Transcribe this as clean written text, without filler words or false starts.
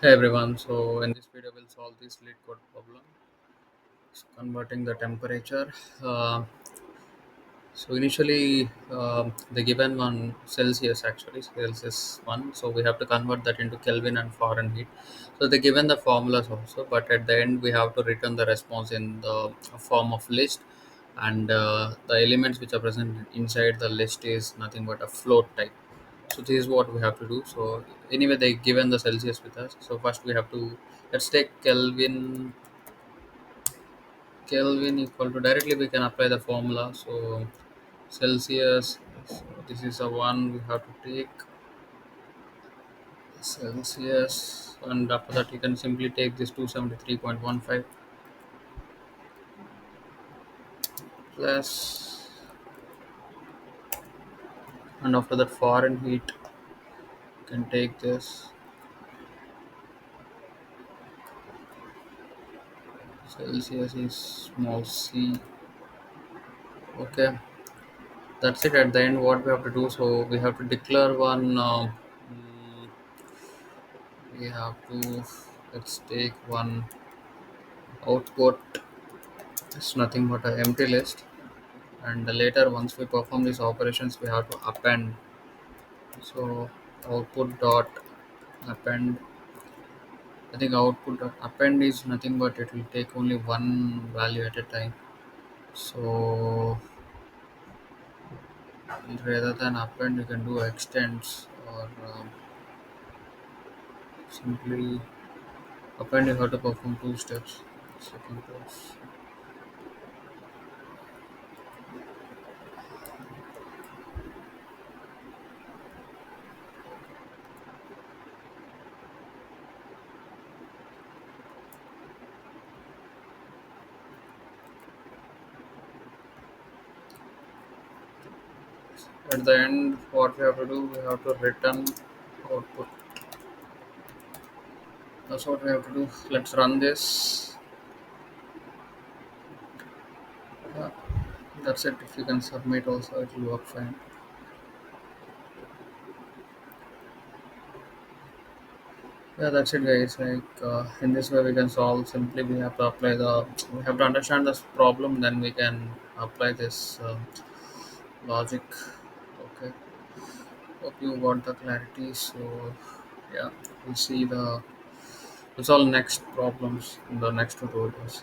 Hey everyone, so in this video we'll solve this lead code problem. It's converting the temperature. Uh, so initially the given one Celsius, actually Celsius one, so we have to convert that into Kelvin and Fahrenheit. So they given the formulas also, but at the end we have to return the response in the form of list, and the elements which are present inside the list is nothing but a float type. So this is what we have to do. So anyway, they given the Celsius with us, so first we have to, let's take Kelvin equal to, directly we can apply the formula. So Celsius, so this is a one we have to take Celsius, and after that you can simply take this 273.15 plus, and after that Fahrenheit you can take this Celsius is small c. Okay, that's it. At the end what we have to do, so we have to declare one we have to, let's take one output. It's nothing but an empty list, and later once we perform these operations we have to append. So output dot append, I think output dot append is nothing but it will take only one value at a time. So rather than append you can do extends, or simply append. You have to perform two steps. Second place. At the end what we have to do, we have to return output. That's what we have to do. Let's run this. Yeah, that's it. If you can submit also, it will work fine. Yeah, that's it, guys. Like in this way, we can solve. Simply, we have to apply the. We have to understand this problem, then we can apply this logic. Okay. Hope you got the clarity. So, yeah, we'll see the. We'll solve next problems in the next tutorials.